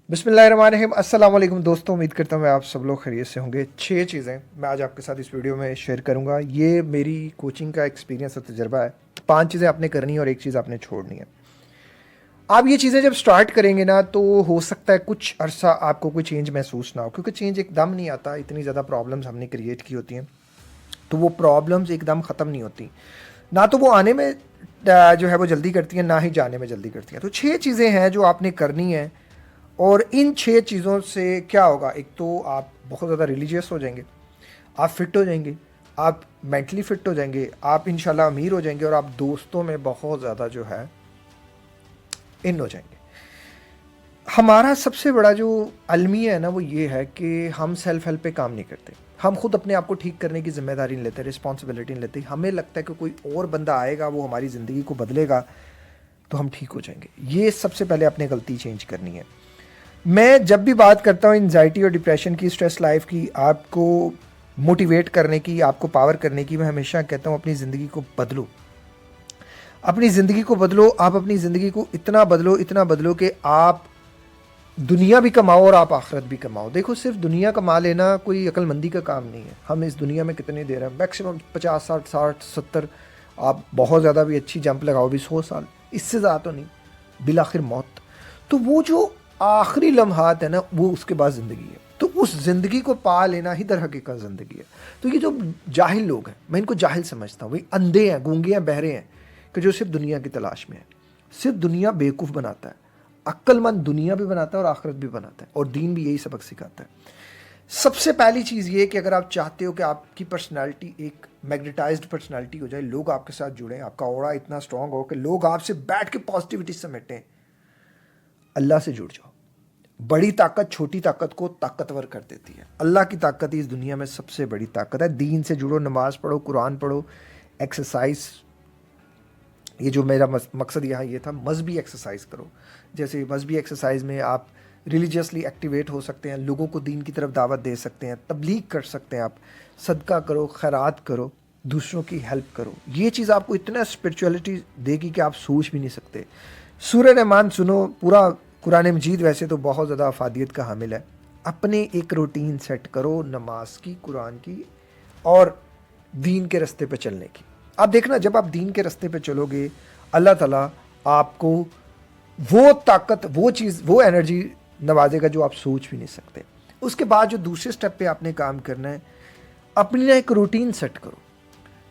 बिस्मिल्लाहिर्रहमानिर्रहीम। अस्सलाम वालेकुम दोस्तों, उम्मीद करता हूँ मैं आप सब लोग खैरियत से होंगे। 6 चीज़ें मैं आज आपके साथ इस वीडियो में शेयर करूँगा। ये मेरी कोचिंग का एक्सपीरियंस और तजुर्बा है। 5 चीज़ें आपने करनी है और 1 चीज़ आपने छोड़नी है। आप ये चीज़ें जब स्टार्ट करेंगे ना, तो हो सकता है कुछ अरसा आपको कोई चेंज महसूस ना हो, क्योंकि चेंज एकदम नहीं आता। इतनी ज़्यादा प्रॉब्लम्स हमने क्रिएट की होती हैं, तो वो प्रॉब्लम्स एकदम ख़त्म नहीं होती। ना तो वो आने में जो है वो जल्दी करती हैं, ना ही जाने में जल्दी करती हैं। तो 6 चीज़ें हैं जो आपने करनी है। और इन 6 चीज़ों से क्या होगा, एक तो आप बहुत ज़्यादा रिलीजियस हो जाएंगे, आप फिट हो जाएंगे, आप मेंटली फिट हो जाएंगे, आप इंशाल्लाह अमीर हो जाएंगे और आप दोस्तों में बहुत ज़्यादा जो है इन हो जाएंगे। हमारा सबसे बड़ा जो अलमिया है ना, वो ये है कि हम सेल्फ हेल्प पे काम नहीं करते। हम खुद अपने आप को ठीक करने की जिम्मेदारी नहीं लेते, रिस्पॉन्सिबिलिटी नहीं लेते। हमें लगता है कि कोई और बंदा आएगा, वो हमारी ज़िंदगी को बदलेगा, तो हम ठीक हो जाएंगे। ये सबसे पहले अपने गलती चेंज करनी है। मैं जब भी बात करता हूँ एंजाइटी और डिप्रेशन की, स्ट्रेस लाइफ की, आपको मोटिवेट करने की, आपको पावर करने की, मैं हमेशा कहता हूँ अपनी ज़िंदगी को बदलो। अपनी ज़िंदगी को बदलो। आप अपनी ज़िंदगी को इतना बदलो कि आप दुनिया भी कमाओ और आप आखिरत भी कमाओ। देखो, सिर्फ दुनिया कमा लेना कोई अक्लमंदी का काम नहीं है। हम इस दुनिया में कितने देर हैं, मैक्सिमम 50 60 60 70, आप बहुत ज़्यादा भी अच्छी जंप लगाओ भी 100 साल, इससे ज़्यादा तो नहीं, बिल आखिर मौत। तो वो जो आखिरी लम्हात है ना, वो उसके बाद ज़िंदगी है। तो उस ज़िंदगी को पा लेना ही दर हकीकत ज़िंदगी है। तो ये जो जाहिल लोग हैं, मैं इनको जाहिल समझता हूँ। भाई अंधे हैं, गूंगे हैं, बहरे हैं, कि जो सिर्फ दुनिया की तलाश में है। सिर्फ दुनिया बेवकूफ़ बनाता है, अक्लमंद दुनिया भी बनाता है और आखिरत भी बनाता है, और दीन भी यही सबक सिखाता है। सबसे पहली चीज़ ये कि अगर आप चाहते हो कि आपकी पर्सनालिटी एक मैग्नेटाइज्ड पर्सनालिटी हो जाए, लोग आपके साथ जुड़ें, आपका ऑरा इतना स्ट्रांग हो कि लोग आपसे बैठ के पॉजिटिविटी समेटें, अल्लाह से जुड़ जाओ। बड़ी ताकत छोटी ताकत को ताकतवर कर देती है। अल्लाह की ताकत ही इस दुनिया में सबसे बड़ी ताकत है। दीन से जुड़ो, नमाज पढ़ो, कुरान पढ़ो, एक्सरसाइज। ये जो मेरा मकसद यहाँ ये था, मजहबी एक्सरसाइज करो। जैसे मजहबी एक्सरसाइज में आप रिलीजियसली एक्टिवेट हो सकते हैं, लोगों को दीन की तरफ दावत दे सकते हैं, तबलीग कर सकते हैं, आप सदका करो, खैरात करो, दूसरों की हेल्प करो। ये चीज़ आपको इतना स्पिरिचुअलिटी देगी कि आप सोच भी नहीं सकते। सूरह रहमान सुनो, पूरा कुरान मजीद वैसे तो बहुत ज़्यादा अफादियत का हामिल है। अपने एक रूटीन सेट करो, नमाज की, कुरान की और दीन के रास्ते पे चलने की। आप देखना, जब आप दीन के रास्ते पे चलोगे, अल्लाह ताला आपको वो ताकत, वो चीज़, वो एनर्जी नवाजेगा जो आप सोच भी नहीं सकते। उसके बाद जो दूसरे स्टेप पे आपने काम करना है, अपनी ना एक रूटीन सेट करो।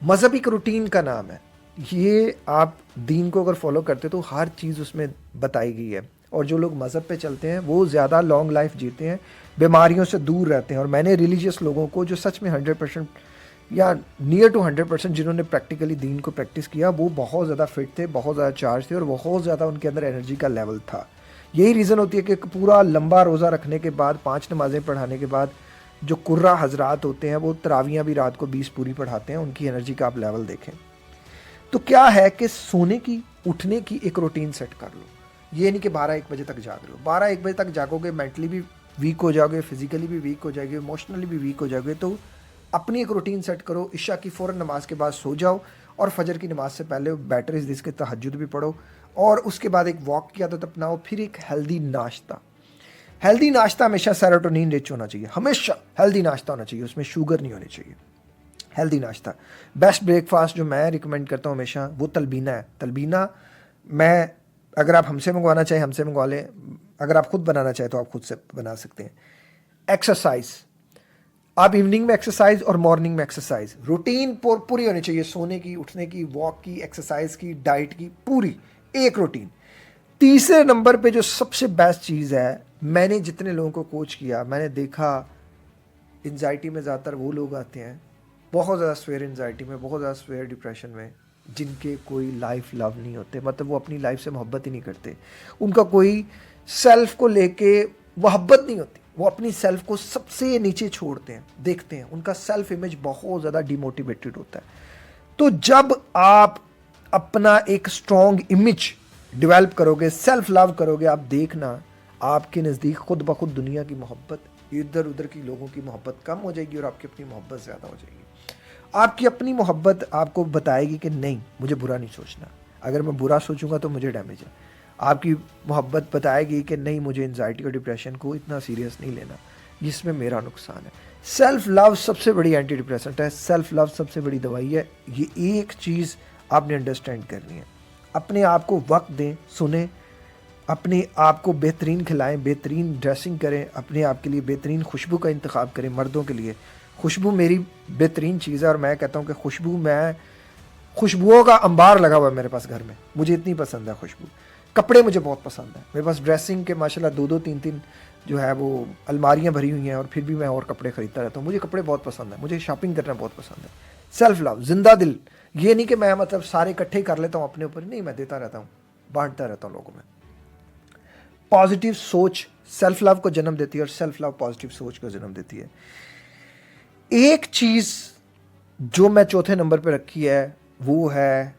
मज़हब एक रूटीन का नाम है। ये आप दीन को अगर फॉलो करते तो हर चीज़ उसमें बताई गई है। और जो लोग मज़हब पे चलते हैं वो ज़्यादा लॉन्ग लाइफ जीते हैं, बीमारियों से दूर रहते हैं। और मैंने रिलीजियस लोगों को, जो सच में 100% या नियर टू 100% जिन्होंने प्रैक्टिकली दीन को प्रैक्टिस किया, वो बहुत ज़्यादा फिट थे, बहुत ज़्यादा चार्ज थे और बहुत ज़्यादा उनके अंदर एनर्जी का लेवल था। यही रीज़न होती है कि पूरा लंबा रोज़ा रखने के बाद, 5 नमाज़ें पढ़ाने के बाद, जो कुर्रा हजरात होते हैं वो तरावियाँ भी रात को 20 पूरी पढ़ाते हैं। उनकी एनर्जी का आप लेवल देखें। तो क्या है कि सोने की, उठने की एक रूटीन सेट कर लो। ये नहीं कि 12-1 बजे तक जाग लो। 12-1 बजे तक जागोगे, मेंटली भी वीक हो जाओगे, फिजिकली भी वीक हो जाओगे, इमोशनली भी वीक हो जाओगे। तो अपनी एक रूटीन सेट करो। इशा की फ़ौरन नमाज के बाद सो जाओ और फजर की नमाज से पहले बेटर इज़ दिस के तहज्जुद भी पढ़ो, और उसके बाद एक वॉक की आदत अपनाओ। फिर एक हेल्दी नाश्ता। हेल्दी नाश्ता हमेशा सेरोटोनिन रिच होना चाहिए। हमेशा हेल्दी नाश्ता होना चाहिए, उसमें शुगर नहीं होनी चाहिए। हेल्दी नाश्ता। बेस्ट ब्रेकफास्ट जो मैं रिकमेंड करता हूँ हमेशा, वो तलबीना है। तलबीना, मैं, अगर आप हमसे मंगवाना चाहें हमसे मंगवा लें, अगर आप खुद बनाना चाहें तो आप खुद से बना सकते हैं। एक्सरसाइज, आप इवनिंग में एक्सरसाइज और मॉर्निंग में एक्सरसाइज। रूटीन पूरी होनी चाहिए, सोने की, उठने की, वॉक की, एक्सरसाइज की, डाइट की, पूरी एक रूटीन। तीसरे नंबर पे जो सबसे बेस्ट चीज़ है, मैंने जितने लोगों को कोच किया, मैंने देखा एंजाइटी में ज़्यादातर वो लोग आते हैं, बहुत ज़्यादा सवेयर एंजाइटी में, बहुत ज़्यादा सवेयर डिप्रेशन में, जिनके कोई लाइफ लव नहीं होते। मतलब वो अपनी लाइफ से मोहब्बत ही नहीं करते। उनका कोई सेल्फ को लेके मोहब्बत नहीं होती। वो अपनी सेल्फ को सबसे नीचे छोड़ते हैं, देखते हैं। उनका सेल्फ इमेज बहुत ज़्यादा डिमोटिवेटेड होता है। तो जब आप अपना एक स्ट्रॉन्ग इमेज डेवलप करोगे, सेल्फ लव करोगे, आप देखना आपके नज़दीक खुद ब खुद दुनिया की मोहब्बत, इधर उधर की लोगों की मोहब्बत कम हो जाएगी और आपकी अपनी मोहब्बत ज़्यादा हो जाएगी। आपकी अपनी मोहब्बत आपको बताएगी कि नहीं, मुझे बुरा नहीं सोचना। अगर मैं बुरा सोचूंगा तो मुझे डैमेज है। आपकी मोहब्बत बताएगी कि नहीं, मुझे एंजाइटी और डिप्रेशन को इतना सीरियस नहीं लेना, जिसमें मेरा नुकसान है। सेल्फ लव सबसे बड़ी एंटी डिप्रेसेंट है, सेल्फ लव सबसे बड़ी दवाई है। ये एक चीज़ आपने अंडरस्टैंड करनी है। अपने आप को वक्त दें, सुने, अपने आप को बेहतरीन खिलाएं, बेहतरीन ड्रेसिंग करें, अपने आप के लिए बेहतरीन खुशबू का इंतखाब करें। मर्दों के लिए खुशबू मेरी बेहतरीन चीज़ है, और मैं कहता हूँ कि खुशबुओं का अंबार लगा हुआ है मेरे पास घर में। मुझे इतनी पसंद है खुशबू। कपड़े मुझे बहुत पसंद है, मेरे पास ड्रेसिंग के माशाल्लाह 2-2 3-3 जो है वो अलमारियाँ भरी हुई हैं, और फिर भी मैं और कपड़े ख़रीदता रहता हूँ। मुझे कपड़े बहुत पसंद है, मुझे शॉपिंग करना बहुत पसंद है। सेल्फ लव, जिंदा दिल। ये नहीं कि मैं मतलब सारे इकट्ठे कर लेता हूँ अपने ऊपर, नहीं, मैं देता रहता हूँ, बांटता रहता हूँ लोगों में। पॉजिटिव सोच सेल्फ लव को जन्म देती है, और सेल्फ लव पॉजिटिव सोच को जन्म देती है। एक चीज़ जो मैं चौथे नंबर पे रखी है वो है,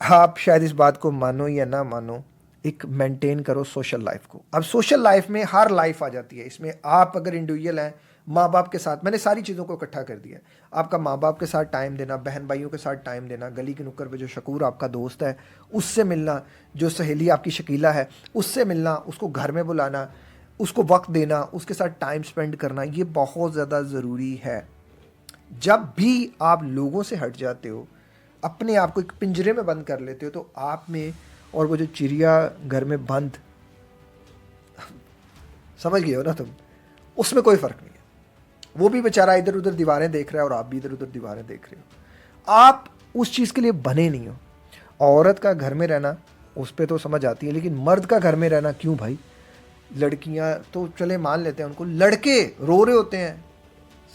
आप शायद इस बात को मानो या ना मानो, एक मेंटेन करो सोशल लाइफ को। अब सोशल लाइफ में हर लाइफ आ जाती है, इसमें आप अगर इंडिविजुअल हैं, माँ बाप के साथ, मैंने सारी चीज़ों को इकट्ठा कर दिया। आपका माँ बाप के साथ टाइम देना, बहन भाइयों के साथ टाइम देना, गली के नुक्कड़ पे जो शकूर आपका दोस्त है उससे मिलना, जो सहेली आपकी शकीला है उससे मिलना, उसको घर में बुलाना, उसको वक्त देना, उसके साथ टाइम स्पेंड करना, ये बहुत ज़्यादा ज़रूरी है। जब भी आप लोगों से हट जाते हो, अपने आप को एक पिंजरे में बंद कर लेते हो, तो आप में और वो जो चिड़िया घर में बंद, समझ गए हो ना तुम, उसमें कोई फ़र्क नहीं है। वो भी बेचारा इधर उधर दीवारें देख रहा है और आप भी इधर उधर दीवारें देख रहे हो। आप उस चीज़ के लिए बने नहीं हो। औरत का घर में रहना उस पर तो समझ आती है, लेकिन मर्द का घर में रहना क्यों भाई? लड़कियां तो चले मान लेते हैं उनको, लड़के रो रहे होते हैं,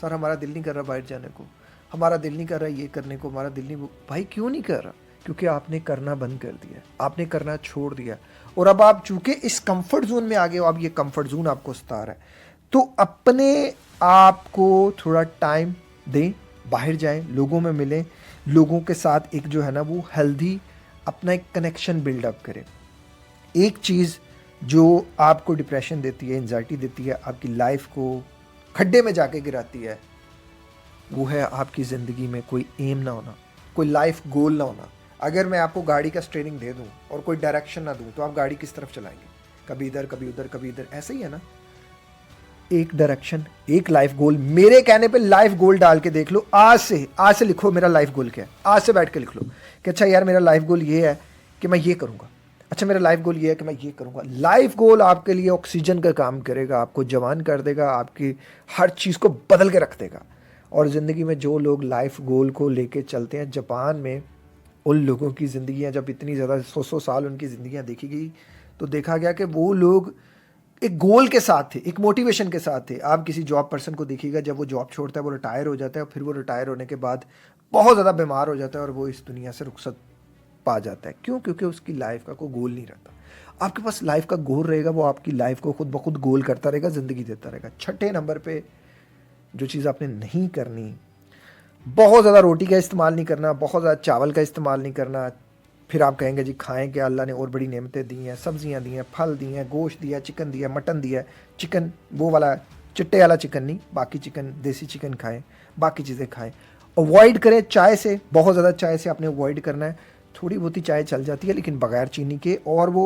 सर हमारा दिल नहीं कर रहा बाहर जाने को, हमारा दिल नहीं कर रहा ये करने को, हमारा दिल नहीं। भाई क्यों नहीं कर रहा? क्योंकि आपने करना बंद कर दिया, आपने करना छोड़ दिया, और अब आप चूंकि इस कंफर्ट जोन में आ गए हो, अब ये कंफर्ट जोन आपको सता रहा है। तो अपने आप को थोड़ा टाइम दें, बाहर जाएं, लोगों में मिलें, लोगों के साथ एक जो है ना वो हेल्दी अपना एक कनेक्शन बिल्डअप करें। एक चीज़ जो आपको डिप्रेशन देती है, एंजाइटी देती है, आपकी लाइफ को खड्डे में जाके गिराती है, वो है आपकी ज़िंदगी में कोई एम ना होना, कोई लाइफ गोल ना होना। अगर मैं आपको गाड़ी का स्टीयरिंग दे दूं और कोई डायरेक्शन ना दूं, तो आप गाड़ी किस तरफ चलाएंगे? कभी इधर, कभी उधर, कभी इधर, ऐसे ही है ना। एक डायरेक्शन, एक लाइफ गोल। मेरे कहने पे लाइफ गोल डाल के देख लो, आज से लिखो मेरा लाइफ गोल क्या है। आज से बैठ के लिख लो कि अच्छा यार मेरा लाइफ गोल ये है कि मैं ये करूँगा, अच्छा मेरा लाइफ गोल ये है कि मैं ये करूँगा। लाइफ गोल आपके लिए ऑक्सीजन का काम करेगा, आपको जवान कर देगा, आपकी हर चीज़ को बदल के रख देगा। और ज़िंदगी में जो लोग लाइफ गोल को लेके चलते हैं, जापान में उन लोगों की ज़िंदगियाँ जब इतनी ज़्यादा 100-100 साल उनकी ज़िंदगियाँ देखी गई, तो देखा गया कि वो लोग एक गोल के साथ थे, एक मोटिवेशन के साथ थे। आप किसी जॉब पर्सन को देखिएगा, जब वो जॉब छोड़ता है वो रिटायर हो जाता है, और फिर वो रिटायर होने के बाद बहुत ज़्यादा बीमार हो जाता है और वो इस दुनिया से रुखसत पा जाता है। क्यों? क्योंकि उसकी लाइफ का कोई गोल नहीं रहता। आपके पास लाइफ का गोल रहेगा, वो आपकी लाइफ को खुद ब खुद गोल करता रहेगा, ज़िंदगी देता रहेगा। छठे नंबर पे जो चीज़ आपने नहीं करनी, बहुत ज़्यादा रोटी का इस्तेमाल नहीं करना, बहुत ज़्यादा चावल का इस्तेमाल नहीं करना। फिर आप कहेंगे जी खाएं क्या, अल्लाह ने और बड़ी नेमतें दी हैं, सब्जियां दी हैं, फल दिए हैं, गोश्त दिया, चिकन दिया, मटन दिया। चिकन वो वाला चिट्टे वाला चिकन नहीं, बाकी चिकन, देसी चिकन खाएं, बाकी चीज़ें खाएं। अवॉइड करें चाय से, बहुत ज़्यादा चाय से आपने अवॉइड करना है। थोड़ी बहुत ही चाय चल जाती है, लेकिन बगैर चीनी के। और वो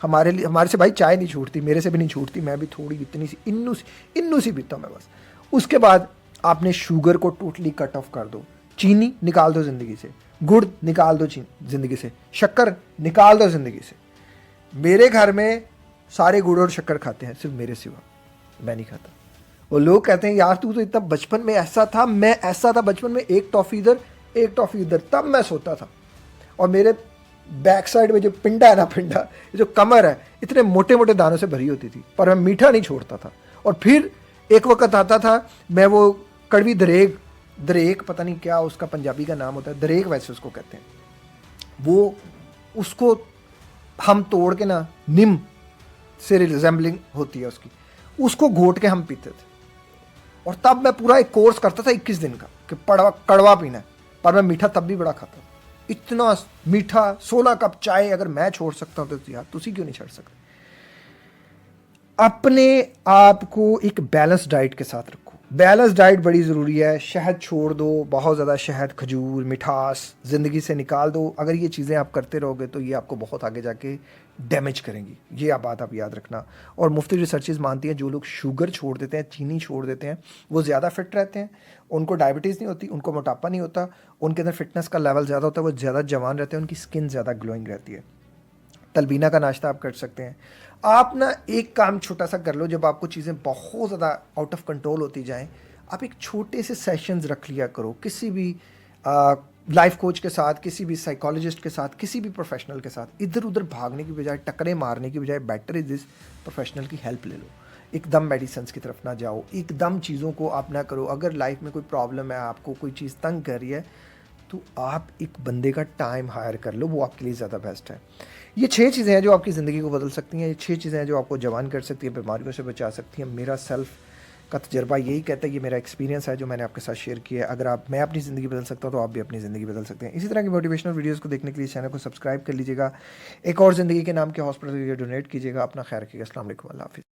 हमारे से भाई चाय नहीं छूटती, मेरे से भी नहीं छूटती, मैं भी थोड़ी इतनी सी इन्नू सी पीता हूँ मैं बस। उसके बाद आपने शुगर को टोटली कट ऑफ कर दो, चीनी निकाल दो ज़िंदगी से, गुड़ निकाल दो ज़िंदगी से, शक्कर निकाल दो ज़िंदगी से। मेरे घर में सारे गुड़ और शक्कर खाते हैं, सिर्फ मेरे सिवा, मैं नहीं खाता। और लोग कहते हैं यार तू तो इतना बचपन में ऐसा था, मैं ऐसा था बचपन में, एक टॉफ़ी इधर एक टॉफ़ी इधर, तब मैं सोता था। और मेरे बैक साइड में जो पिंडा है ना, पिंडा जो कमर है, इतने मोटे मोटे दानों से भरी होती थी, पर मैं मीठा नहीं छोड़ता था। और फिर एक वक्त आता था, मैं वो कड़वी दरेक पता नहीं क्या उसका पंजाबी का नाम होता है, दरेक वैसे उसको कहते हैं, वो उसको हम तोड़ के ना, निम से रिजेंबलिंग होती है उसकी, उसको घोट के हम पीते थे। और तब मैं पूरा एक कोर्स करता था 21 दिन का कि कड़वा पीना है, पर मैं मीठा तब भी बड़ा खाता था। इतना मीठा, 16 कप चाय अगर मैं छोड़ सकता हूँ तो यार तुसी क्यों नहीं छोड़ सकते? अपने आप को एक बैलेंस डाइट के साथ रखो। बैलेंस डाइट बड़ी ज़रूरी है। शहद छोड़ दो, बहुत ज़्यादा शहद, खजूर, मिठास ज़िंदगी से निकाल दो। अगर ये चीज़ें आप करते रहोगे तो ये आपको बहुत आगे जाके डैमेज करेंगी। ये बात आप याद रखना। और मुफ्ती रिसर्चेज मानती हैं जो लोग शुगर छोड़ देते हैं, चीनी छोड़ देते हैं, वो ज़्यादा फिट रहते हैं, उनको डायबिटीज़ नहीं होती, उनको मोटापा नहीं होता, उनके अंदर फिटनेस का लेवल ज़्यादा होता है, वो ज़्यादा जवान रहते हैं, उनकी स्किन ज़्यादा ग्लोइंग रहती है। तलबीना का नाश्ता आप कर सकते हैं। आप ना एक काम छोटा सा कर लो, जब आपको चीज़ें बहुत ज़्यादा आउट ऑफ कंट्रोल होती जाएं, आप एक छोटे से सेशंस रख लिया करो किसी भी लाइफ कोच के साथ, किसी भी साइकोलॉजिस्ट के साथ, किसी भी प्रोफेशनल के साथ। इधर उधर भागने की बजाय, टकरे मारने की बजाय, बेटर इज दिस, प्रोफेशनल की हेल्प ले लो। एकदम मेडिसिन की तरफ ना जाओ, एकदम चीज़ों को आप ना करो। अगर लाइफ में कोई प्रॉब्लम है, आपको कोई चीज़ तंग कर रही है, तो आप एक बंदे का टाइम हायर कर लो, वो आपके लिए ज़्यादा बेस्ट है। ये 6 चीज़ें हैं जो आपकी ज़िंदगी को बदल सकती हैं। ये 6 चीज़ें हैं जो आपको जवान कर सकती हैं, बीमारियों से बचा सकती हैं। मेरा सेल्फ का तजर्बा यही कहता है, ये मेरा एक्सपीरियंस है जो मैंने आपके साथ शेयर किया है। अगर मैं अपनी ज़िंदगी बदल सकता हूँ तो आप भी अपनी ज़िंदगी बदल सकते हैं। इसी तरह की मोटिवेशनल वीडियोज़ को देखने के लिए चैनल को सब्सक्राइब कर लीजिएगा। एक और ज़िंदगी के नाम के हॉस्पिटल के लिए डोनेट कीजिएगा। अपना ख्याल रखिएगा। अस्सलाम वालेकुम, अल्लाह हाफ़िज़।